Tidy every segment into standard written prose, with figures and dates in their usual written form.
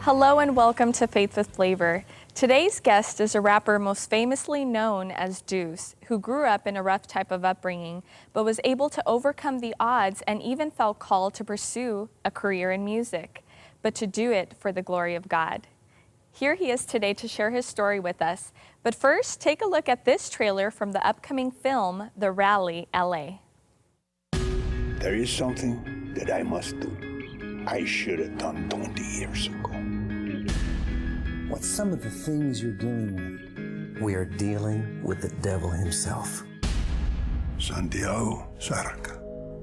Hello and welcome to Faith with Flavor. Today's guest is a rapper most famously known as Du2Ce, who grew up in a rough type of upbringing, but was able to overcome the odds and even felt called to pursue a career in music, but to do it for the glory of God. Here he is today to share his story with us. But first, take a look at this trailer from the upcoming film, The Rally LA. There is something that I must do. I should have done 20 years ago. What's some of the things you're dealing with? We are dealing with the devil himself. Santiago Sarca.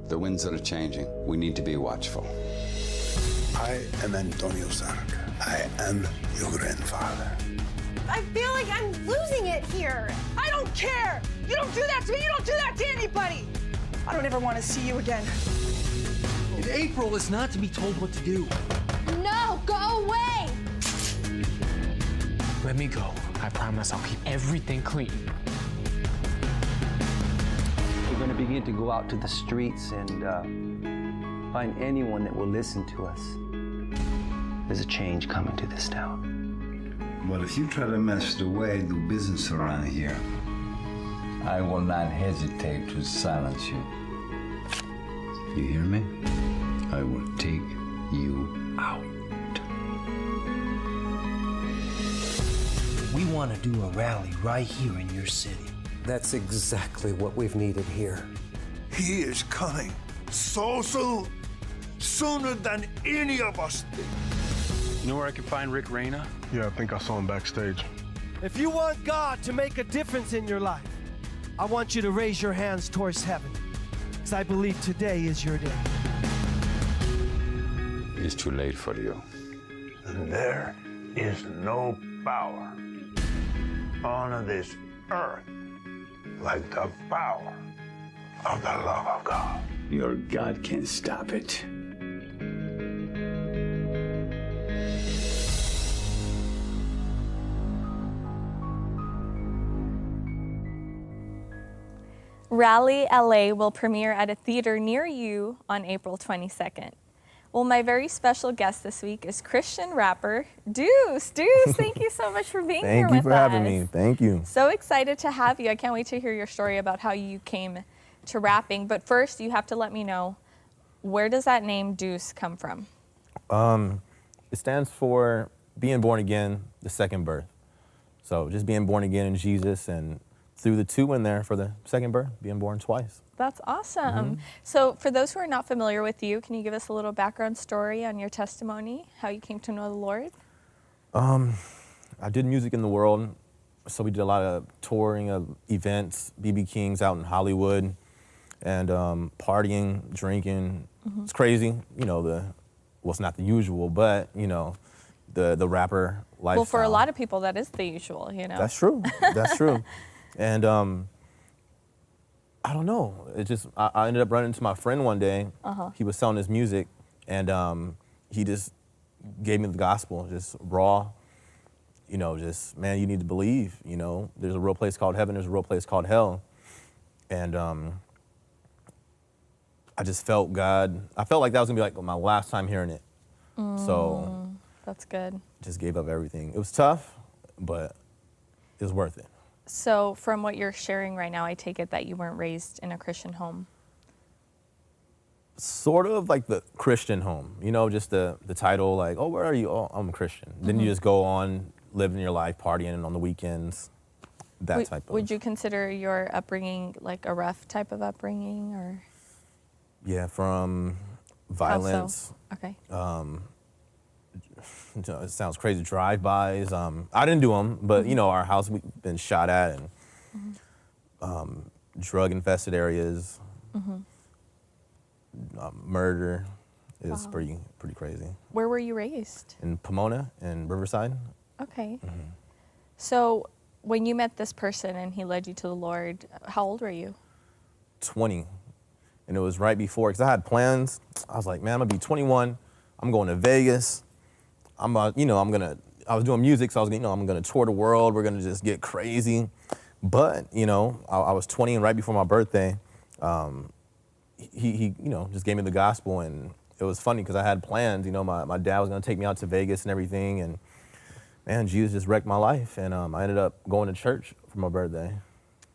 The winds are changing. We need to be watchful. I am Antonio Sarca. I am your grandfather. I feel like I'm losing it here. I don't care. You don't do that to me. You don't do that to anybody. I don't ever want to see you again. And April is not to be told what to do. No, go away. Let me go. I promise I'll keep everything clean. We're going to begin to go out to the streets and find anyone that will listen to us. There's a change coming to this town. Well, if you try to mess the way I do business around here, I will not hesitate to silence you. You hear me? I will take you out. We want to do a rally right here in your city. That's exactly what we've needed here. He is coming so soon, sooner than any of us think. You know where I can find Rick Reyna? Yeah, I think I saw him backstage. If you want God to make a difference in your life, I want you to raise your hands towards heaven, because I believe today is your day. It's too late for you. And there is no power on this earth like the power of the love of God. Your God can't stop it. Rally LA will premiere at a theater near you on April 22nd. Well, my very special guest this week is Christian rapper Du2Ce. Du2Ce, thank you so much for being here with us. Thank you for having me. Thank you. So excited to have you. I can't wait to hear your story about how you came to rapping. But first, you have to let me know, where does that name Du2Ce come from? It stands for being born again, the second birth. So just being born again in Jesus, and threw the two in there for the second birth, being born twice. That's awesome. So for those who are not familiar with you, can you give us a little background story on your testimony, how you came to know the Lord? I did music in the world, so we did a lot of touring of events, BB King's out in Hollywood, and partying, drinking. It's crazy, you know, well, it's not the usual, but, you know, the rapper lifestyle. Well, for a lot of people, that is the usual, you know. That's true, that's true. And I don't know, it just, I ended up running into my friend one day. He was selling his music, and he just gave me the gospel, just raw, you know, just, man, you need to believe, you know. There's a real place called heaven, there's a real place called hell. And I just felt God, I felt like that was gonna be like my last time hearing it. So. That's good. Just gave up everything. It was tough, but it was worth it. So from what you're sharing right now, I take it that you weren't raised in a Christian home. Sort of like the Christian home, you know, just the title, like, oh, where are you? Oh, I'm a Christian. Then you just go on living your life, partying on the weekends, that type of. Would you consider your upbringing like a rough type of upbringing, or? Yeah, from violence. How so? Okay. It sounds crazy, drive-bys. I didn't do them, but you know, our house, we've been shot at, and drug-infested areas, murder is pretty crazy. Where were you raised? In Pomona, in Riverside. Okay. So when you met this person and he led you to the Lord, how old were you? 20, and it was right before, because I had plans. I was like, man, I'm gonna be 21. I'm going to Vegas. I was doing music, so I was, I'm gonna tour the world. We're gonna just get crazy. But, I was 20, and right before my birthday, he just gave me the gospel, and it was funny because I had plans. You know, my dad was gonna take me out to Vegas and everything, and man, Jesus just wrecked my life, and I ended up going to church for my birthday.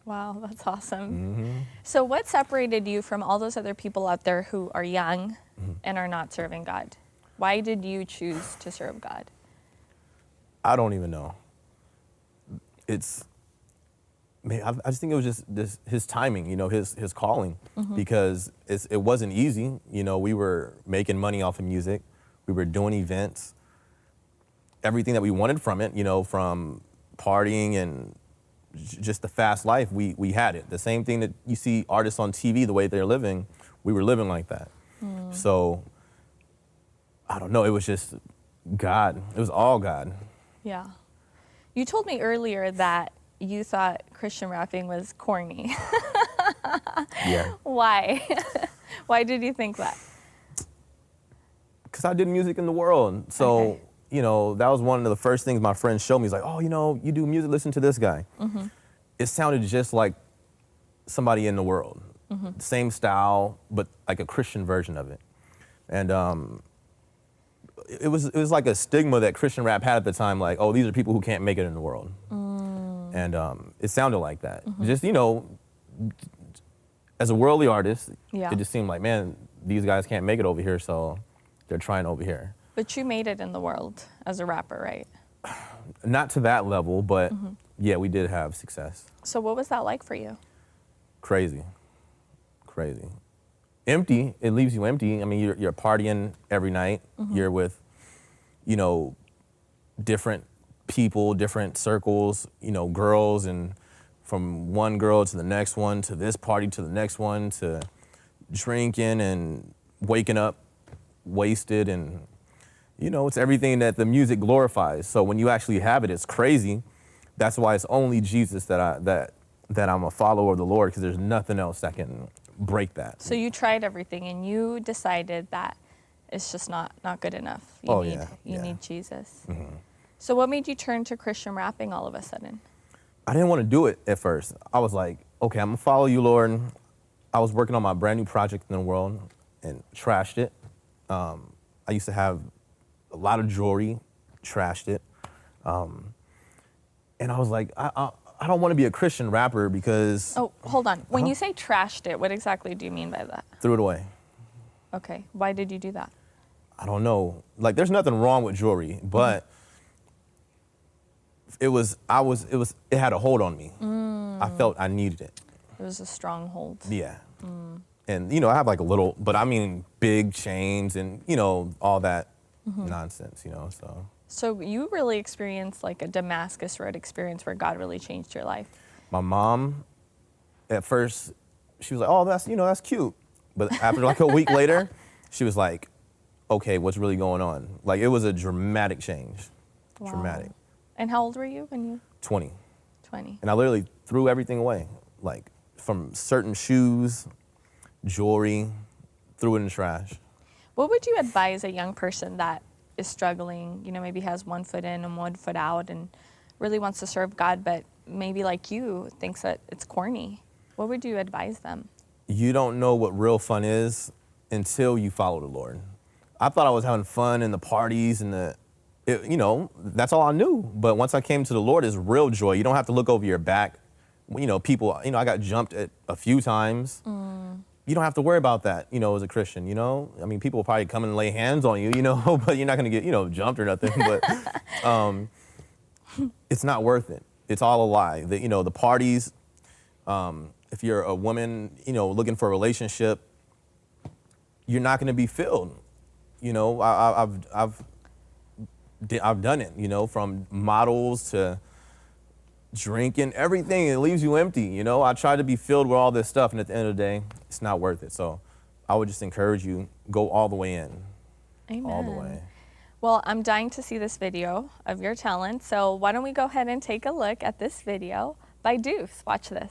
Wow, that's awesome. So what separated you from all those other people out there who are young and are not serving God? Why did you choose to serve God? I don't even know. I just think it was just his timing, you know, his calling, because it wasn't easy. You know, we were making money off of music. We were doing events. Everything that we wanted from it, you know, from partying and just the fast life, we had it. The same thing that you see artists on TV, the way they're living, we were living like that. So, I don't know, it was just God. It was all God. Yeah. You told me earlier that you thought Christian rapping was corny. Yeah. Why? Why did you think that? Because I did music in the world. So, you know, that was one of the first things my friends showed me. He's like, oh, you know, you do music, listen to this guy. It sounded just like somebody in the world. Same style, but like a Christian version of it. And it was like a stigma that Christian rap had at the time, like, oh, these are people who can't make it in the world. And it sounded like that. Just, you know, as a worldly artist, it just seemed like, man, these guys can't make it over here, so they're trying over here. But you made it in the world as a rapper, right? Not to that level, but yeah, we did have success. So what was that like for you? Crazy. Empty, it leaves you empty. I mean, you're partying every night. You're with, you know, different people, different circles, you know, girls, and from one girl to the next one, to this party, to the next one, to drinking and waking up wasted, and, you know, it's everything that the music glorifies. So when you actually have it, it's crazy. That's why it's only Jesus that I'm a follower of the Lord, because there's nothing else that can break that. So you tried everything and you decided that it's just not good enough. You need Jesus. So what made you turn to Christian rapping all of a sudden? I didn't want to do it at first. I was like, okay, I'm gonna follow you, Lord. I was working on my brand new project in the world and trashed it. I used to have a lot of jewelry, trashed it. And I was like, I don't want to be a Christian rapper because... Oh, hold on. When you say trashed it, what exactly do you mean by that? Threw it away. Okay. Why did you do that? I don't know. Like, there's nothing wrong with jewelry, but it had a hold on me. I felt I needed it. It was a stronghold. Yeah. And, you know, I have like a little, but I mean big chains and, you know, all that nonsense, you know, so... So you really experienced like a Damascus Road experience where God really changed your life. My mom, at first, she was like, oh, that's cute. But after like a week later, she was like, okay, what's really going on? Like, it was a dramatic change. Wow. Dramatic. And how old were you when you? 20. 20. And I literally threw everything away. Like, from certain shoes, jewelry, threw it in the trash. What would you advise a young person that is struggling, you know, maybe has one foot in and one foot out and really wants to serve God, but maybe like you thinks that it's corny? What would you advise them? You don't know what real fun is until you follow the Lord. I thought I was having fun in the parties and you know, that's all I knew. But once I came to the Lord, it's real joy. You don't have to look over your back. You know, people, you know, I got jumped at a few times. You don't have to worry about that, you know, as a Christian, you know? I mean, people will probably come and lay hands on you, you know, but you're not gonna get, you know, jumped or nothing, but it's not worth it. It's all a lie. You know, the parties, if you're a woman, you know, looking for a relationship, you're not gonna be filled. You know, I've done it, you know, from models to drinking, everything, it leaves you empty, you know? I try to be filled with all this stuff, and at the end of the day, it's not worth it. So I would just encourage you, go all the way in. Amen. All the way. Well, I'm dying to see this video of your talent, so why don't we go ahead and take a look at this video by Du2Ce. Watch this.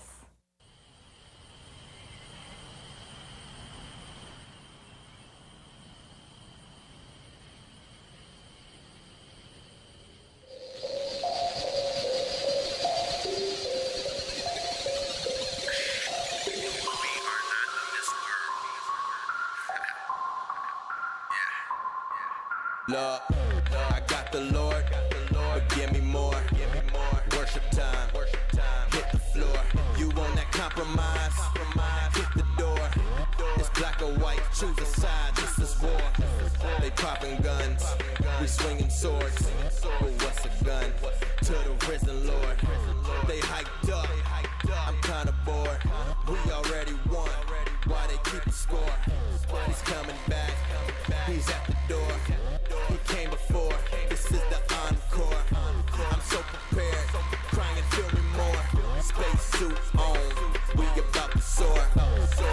Lord, I got the Lord, but give me more. Worship time, hit the floor. You want that compromise? Hit the door. It's black or white, choose a side, this is war. They popping guns, we swinging swords. But what's a gun to the risen Lord? They hyped up, I'm kinda bored. We already won, why they keep the score? He's coming back, he's at the door. He came before, this is the encore. I'm so prepared, crying, feel me more. Spacesuit on, we about to soar.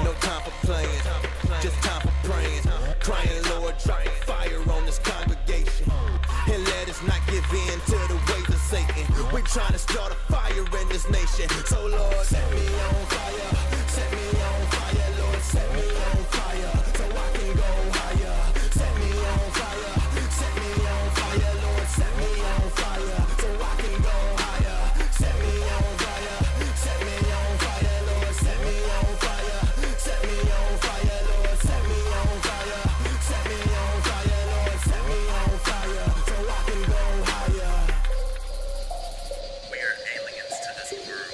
No time for playing, just time for praying. Crying, Lord, drop a fire on this congregation. And let us not give in to the ways of Satan. We trying to start a fire in this nation. So Lord, set me on fire, set me on fire, Lord, set me on fire, so I can go higher. Set me on fire, set me on fire, Lord, set me on fire, so I can go higher. Set me on fire, set me on fire, Lord, set me on fire, set me on fire, Lord, set me on fire, set me on fire, Lord, set me on fire, so I can go higher. We are aliens to this world.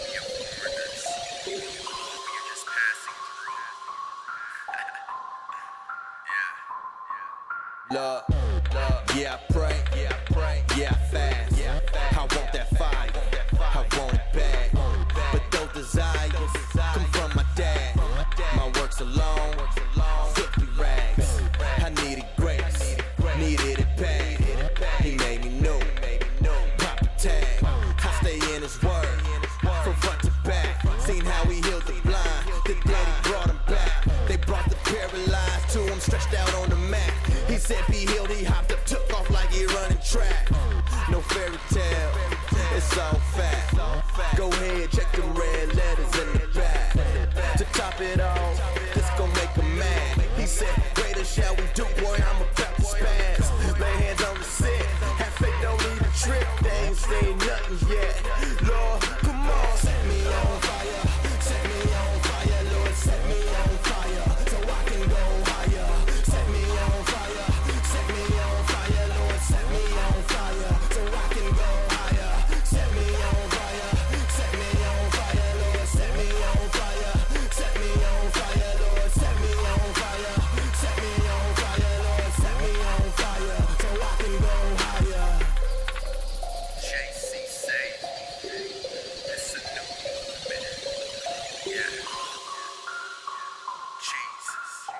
We are foreigners. We are just passing through. Lord, yeah, I pray, yeah, I fast. I want that fire, I want it bad. But those desires come from my dad. My works alone, 50 rags. I needed grace, needed it bad. He made me new, proper tag. I stay in his word, from front to back. Seen how he healed the blind, the dead he brought him back. They brought the paralyzed to him, stretched out on the mat. He said be healed, he hopped up, took off like he running track. No fairy tale, it's all fact. Go ahead, check them red letters in the back. To top it all, this gon' make him mad. He said, greater shall we do, boy, I'm about to spaz. Lay hands on the sick, have faith, don't need a trip. They ain't seen nothing yet. Lord, come on, set me on fire, set me on fire, Lord, set me on fire, so I can go higher. Set me on fire, set me on fire, Lord, set me on fire, so I can go higher. Set me on fire, set me on fire, Lord, set me on fire, set me on fire, Lord, set me on fire, set me on fire, Lord, set me on fire, so I can go higher. JC say, it's a new movement. Yeah. Jesus.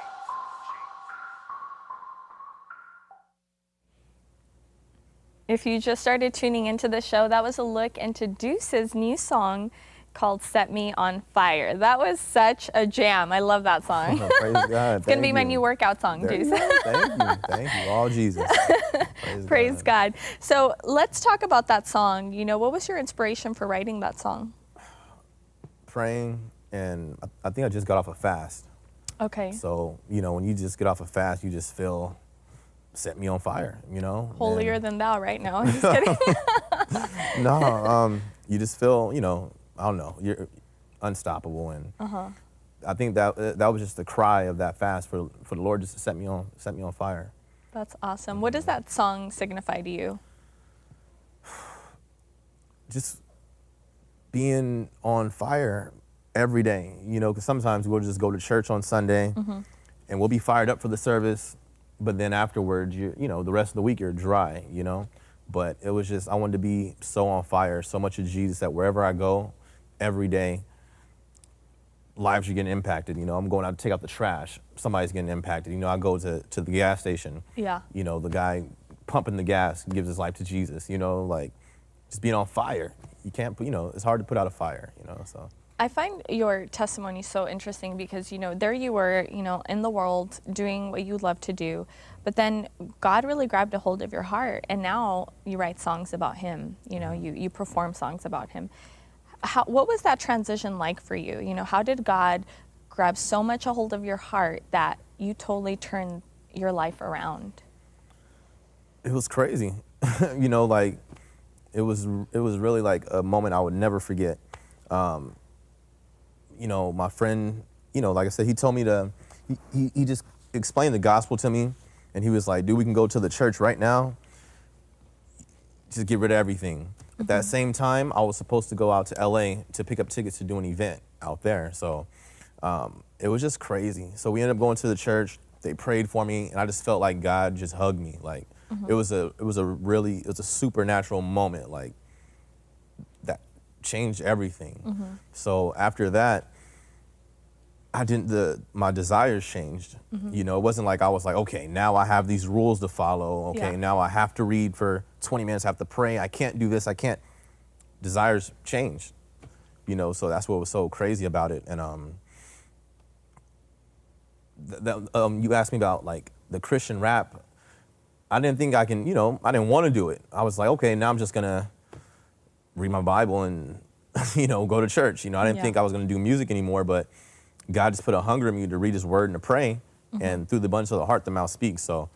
If you just started tuning into the show, that was a look into Du2Ce's new song called Set Me on Fire. That was such a jam. I love that song. Praise God. It's going to be my new workout song, Du2Ce. Thank you. All Jesus. Praise God. So let's talk about that song. You know, what was your inspiration for writing that song? Praying, and I think I just got off a fast. Okay. So, you know, when you just get off a fast, you just feel, set me on fire, you know? Holier than thou right now. I'm just kidding. No, you just feel, you know, I don't know, you're unstoppable. And I think that was just the cry of that fast for the Lord just to set me on fire. That's awesome. What does that song signify to you? Just being on fire every day, you know, because sometimes we'll just go to church on Sunday and we'll be fired up for the service, but then afterwards, you know, the rest of the week you're dry, you know. But it was just, I wanted to be so on fire, so much of Jesus that wherever I go, every day, lives are getting impacted. You know, I'm going out to take out the trash, somebody's getting impacted. You know, I go to the gas station, you know, the guy pumping the gas gives his life to Jesus, you know, like just being on fire. You can't put, you know, it's hard to put out a fire, you know, so. I find your testimony so interesting because, you know, there you were, you know, in the world doing what you love to do, but then God really grabbed a hold of your heart and now you write songs about him, you know, you perform songs about him. What was that transition like for you? You know, how did God grab so much a hold of your heart that you totally turned your life around? It was crazy. You know, like it was really like a moment I would never forget. You know, my friend, you know, like I said, he told me he just explained the gospel to me And he was like, dude, we can go to the church right now. Just get rid of everything. At that same time, I was supposed to go out to LA to pick up tickets to do an event out there. So it was just crazy. So we ended up going to the church. They prayed for me, and I just felt like God just hugged me. Like it was a supernatural moment. Like that changed everything. So after that, my desires changed. You know, it wasn't like I was like, okay, now I have these rules to follow. Okay, now I have to read for 20 minutes, I have to pray. I can't do this, I can't. Desires changed, you know, so that's what was so crazy about it. And you asked me about like the Christian rap. I didn't think I can, you know, I didn't want to do it. I was like, okay, now I'm just gonna read my Bible and, you know, go to church. You know, I didn't think I was gonna do music anymore, but God just put a hunger in me to read his word and to pray, and through the abundance of the heart, the mouth speaks. So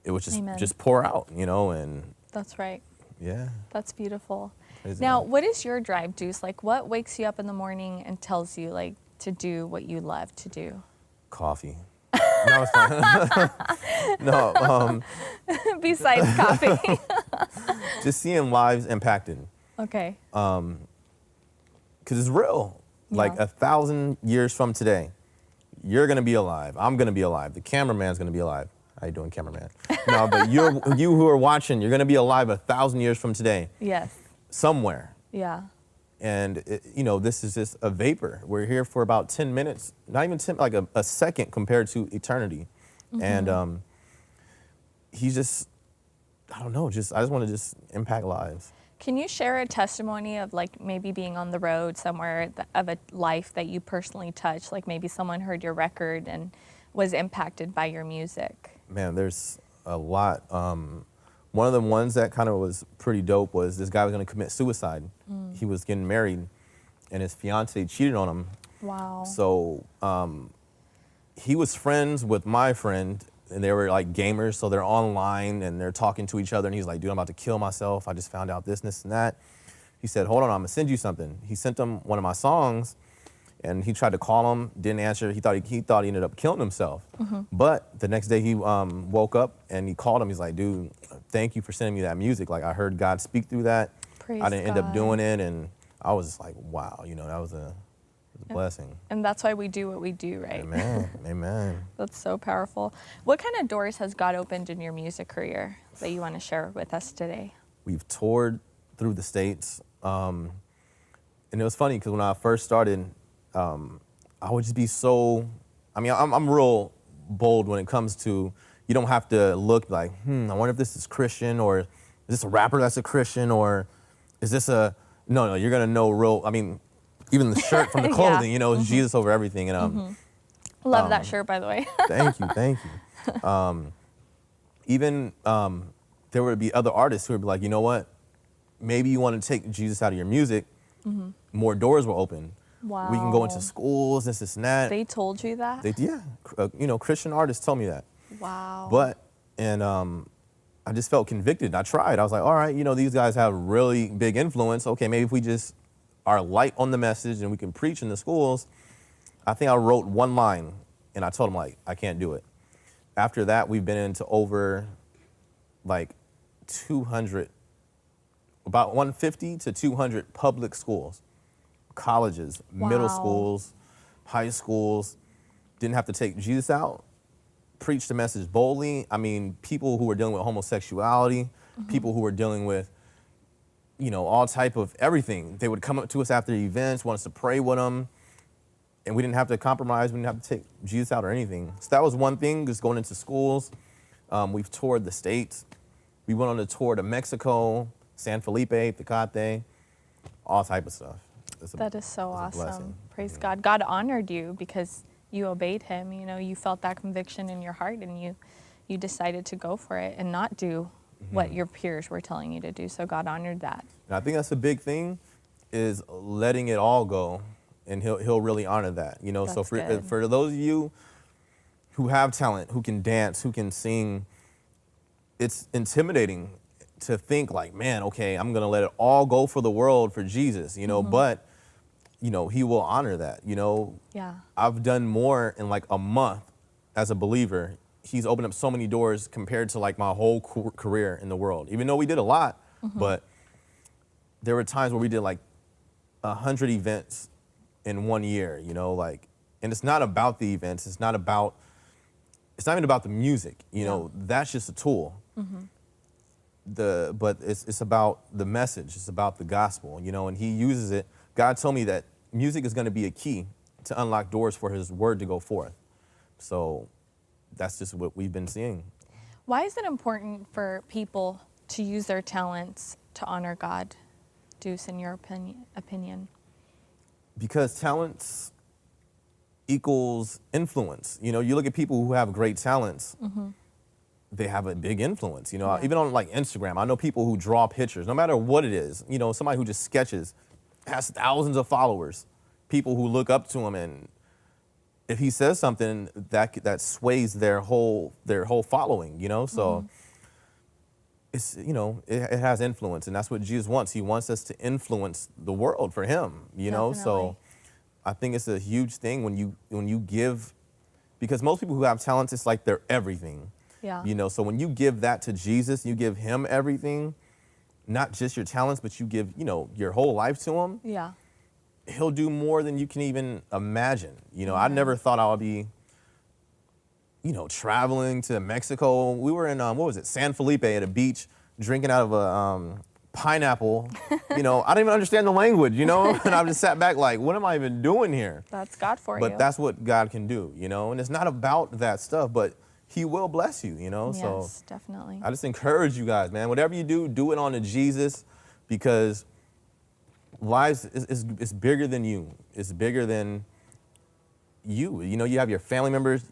it was just pour out, you know, and. That's right. Yeah. That's beautiful. Crazy. Now, what is your drive, Du2Ce? Like, what wakes you up in the morning and tells you, like, to do what you love to do? Coffee. No, it's fine. No. Besides coffee. Just seeing lives impacted. Okay. Because it's real. Like 1,000 years from today, you're gonna be alive. I'm gonna be alive. The cameraman's gonna be alive. How you doing, cameraman? No, but you who are watching, you're gonna be alive 1,000 years from today. Yes. Somewhere. Yeah. And you know, this is just a vapor. We're here for about 10 minutes, not even 10, like a second compared to eternity. And he's just, I don't know, I just want to just impact lives. Can you share a testimony of like maybe being on the road somewhere of a life that you personally touched? Like maybe someone heard your record and was impacted by your music? Man, there's a lot. One of the ones that kind of was pretty dope was this guy was going to commit suicide. He was getting married, and his fiance cheated on him. Wow. So he was friends with my friend, and they were like gamers, so they're online, and they're talking to each other, and he's like, dude, I'm about to kill myself. I just found out this, and that. He said, hold on, I'm going to send you something. He sent him one of my songs, and he tried to call him, didn't answer. He thought he ended up killing himself. But the next day he woke up and he called him. He's like, dude, thank you for sending me that music. Like I heard God speak through that. Praise I didn't end up God. doing it, and I was just like, wow, you know, that was a blessing. And that's why we do what we do, right? Amen, amen. That's so powerful. What kind of doors has God opened in your music career that you want to share with us today? We've toured through the States. And it was funny because when I first started, I would just be so, I mean, I'm real bold when it comes to, you don't have to look like, I wonder if this is Christian, or is this a rapper that's a Christian, or is this no, you're gonna know real, I mean, even the shirt from the clothing, you know, it's Jesus over everything. And Love that shirt, by the way. Thank you. Even there would be other artists who would be like, you know what, maybe you want to take Jesus out of your music, more doors will open. Wow. We can go into schools, this and that. They told you that? You know, Christian artists told me that. Wow. But, I just felt convicted. I tried. I was like, all right, you know, these guys have really big influence. Okay, maybe if we just are light on the message and we can preach in the schools. I think I wrote one line and I told them, like, I can't do it. After that, we've been into over like 200, about 150 to 200 public schools, colleges, middle schools, high schools. Didn't have to take Jesus out, preach the message boldly. I mean, people who were dealing with homosexuality, people who were dealing with, you know, all type of everything. They would come up to us after events, want us to pray with them, and we didn't have to compromise. We didn't have to take Jesus out or anything. So that was one thing, just going into schools. We've toured the States. We went on a tour to Mexico, San Felipe, Tecate, all type of stuff. That is so awesome. Praise God. God honored you because you obeyed him. You know, you felt that conviction in your heart, and you decided to go for it and not do what your peers were telling you to do. So God honored that. And I think that's a big thing, is letting it all go, and he'll really honor that. You know, so for those of you who have talent, who can dance, who can sing, it's intimidating to think like, man, okay, I'm gonna let it all go for the world for Jesus, you know, but you know, he will honor that, you know. Yeah. I've done more in like a month as a believer he's opened up so many doors compared to like my whole career in the world. Even though we did a lot, but there were times where we did like 100 events in 1 year, you know, like, and it's not about the events. It's not even about the music, you know, that's just a tool. But it's about the message. It's about the gospel, you know, and he uses it. God told me that music is going to be a key to unlock doors for his word to go forth. So that's just what we've been seeing. Why is it important for people to use their talents to honor God, Du2Ce, in your opinion? Because talents equals influence. You know, you look at people who have great talents, they have a big influence. You know, even on like Instagram, I know people who draw pictures, no matter what it is. You know, somebody who just sketches has thousands of followers, people who look up to him, and if he says something, that sways their whole following. You know, so it's, you know, it has influence, and that's what Jesus wants. He wants us to influence the world for him. You know, so I think it's a huge thing when you give, because most people who have talents, it's like they're everything. Yeah. You know, so when you give that to Jesus, you give him everything, not just your talents, but you give, you know, your whole life to him. Yeah. He'll do more than you can even imagine. You know, I never thought I would be, you know, traveling to Mexico. We were in, what was it, San Felipe at a beach, drinking out of a pineapple. You know, I didn't even understand the language, you know, and I just sat back like, what am I even doing here? That's God for you. But that's what God can do, you know, and it's not about that stuff, but he will bless you, you know? Yes, so definitely. I just encourage you guys, man, whatever you do it on to Jesus, because lives is bigger than you. It's bigger than you. You know, you have your family members.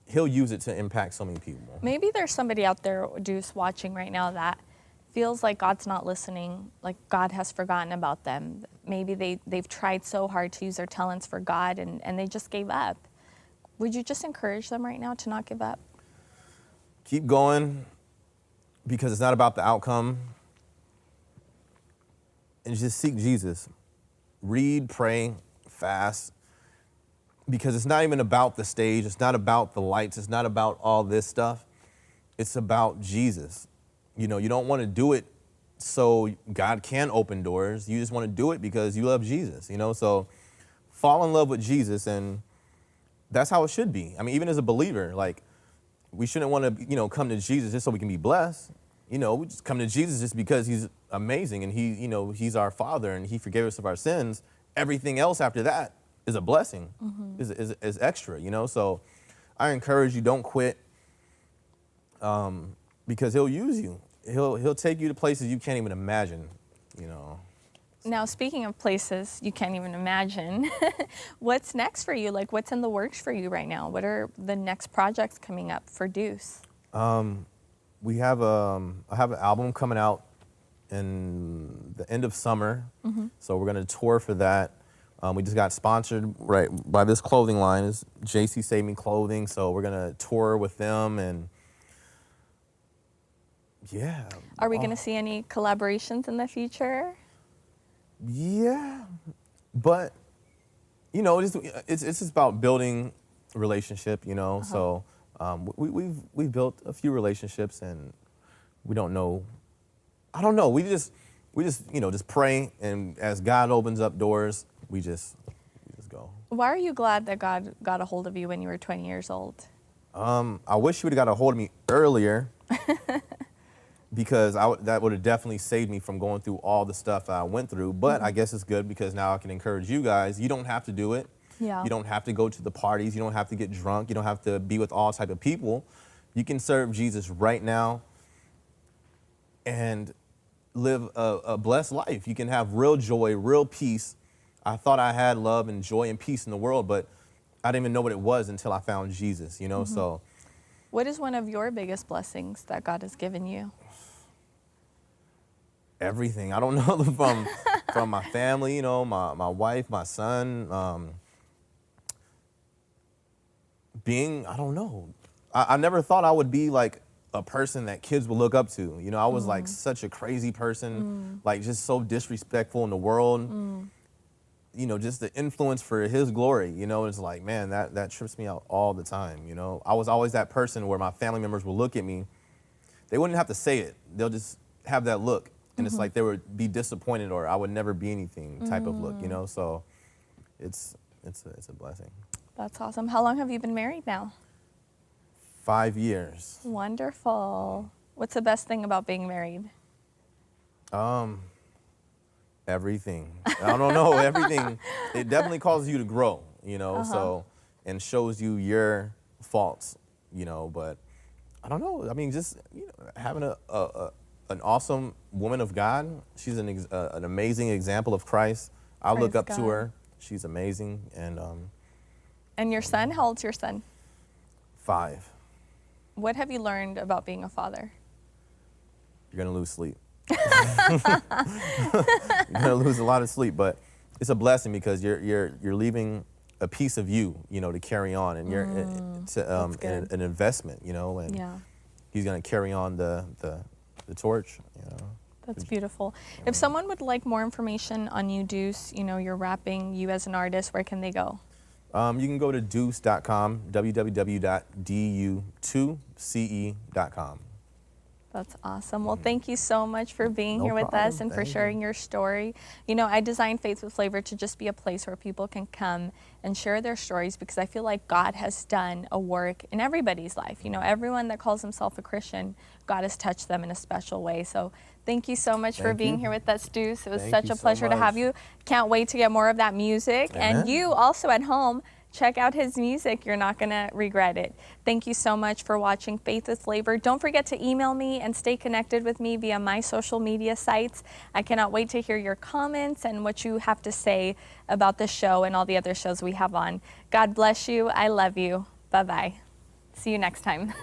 He'll use it to impact so many people. Maybe there's somebody out there, Du2Ce, watching right now that feels like God's not listening, like God has forgotten about them. Maybe they've tried so hard to use their talents for God and they just gave up. Would you just encourage them right now to not give up? Keep going, because it's not about the outcome. And just seek Jesus. Read, pray, fast, because it's not even about the stage. It's not about the lights. It's not about all this stuff. It's about Jesus. You know, you don't want to do it so God can open doors. You just want to do it because you love Jesus, you know? So fall in love with Jesus, and that's how it should be. I mean, even as a believer, like, we shouldn't want to, you know, come to Jesus just so we can be blessed. You know, we just come to Jesus just because he's amazing and he, you know, he's our Father and he forgave us of our sins. Everything else after that is a blessing, is extra, you know? So I encourage you, don't quit, because he'll use you. He'll take you to places you can't even imagine, you know? Now, speaking of places you can't even imagine, what's next for you? Like, what's in the works for you right now? What are the next projects coming up for Du2Ce? I have an album coming out in the end of summer, so we're gonna tour for that. We just got sponsored by this clothing line, is JC Save Me Clothing, so we're gonna tour with them, and yeah. Are we gonna see any collaborations in the future? Yeah, but you know, it's just about building a relationship, you know. So we've built a few relationships, and we don't know. I don't know. We just you know, just pray, and as God opens up doors, we just go. Why are you glad that God got a hold of you when you were 20 years old? I wish he would have got a hold of me earlier. Because that would have definitely saved me from going through all the stuff I went through. But I guess it's good because now I can encourage you guys. You don't have to do it. Yeah. You don't have to go to the parties. You don't have to get drunk. You don't have to be with all type of people. You can serve Jesus right now and live a blessed life. You can have real joy, real peace. I thought I had love and joy and peace in the world, but I didn't even know what it was until I found Jesus, you know? So what is one of your biggest blessings that God has given you? Everything. I don't know, from my family, you know, my wife, my son, I don't know. I never thought I would be like a person that kids would look up to. You know, I was like such a crazy person, like just so disrespectful in the world. you know, just the influence for his glory, you know, it's like, man, that trips me out all the time, you know. I was always that person where my family members would look at me. They wouldn't have to say it. They'll just have that look. And it's like they would be disappointed or I would never be anything type of look, you know. So it's a blessing. That's awesome. How long have you been married now? 5 years. Wonderful. What's the best thing about being married? Everything. I don't know, everything. It definitely causes you to grow, you know, so, and shows you your faults, you know, but I don't know. I mean, just, you know, having an awesome woman of God. She's an amazing example of Christ. I look up to her. She's amazing. And your son, how old's your son? 5. What have you learned about being a father? You're gonna lose sleep. You're gonna lose a lot of sleep, but it's a blessing because you're leaving a piece of you, you know, to carry on, and you're an investment, you know, and he's gonna carry on the torch, you know. That's beautiful. If someone would like more information on you, Du2Ce, you know, you're rapping, you as an artist, where can they go? You can go to Du2Ce.com, www.Du2Ce.com. That's awesome. Well, thank you so much for being here with us and for sharing your story. You know, I designed Faith with Flavor to just be a place where people can come and share their stories because I feel like God has done a work in everybody's life. You know, everyone that calls himself a Christian, God has touched them in a special way. So thank you so much for being here with us, Du2Ce. It was such a pleasure to have you. Can't wait to get more of that music. And you also at home, check out his music. You're not going to regret it. Thank you so much for watching Faith with Flavor. Don't forget to email me and stay connected with me via my social media sites. I cannot wait to hear your comments and what you have to say about this show and all the other shows we have on. God bless you. I love you. Bye-bye. See you next time.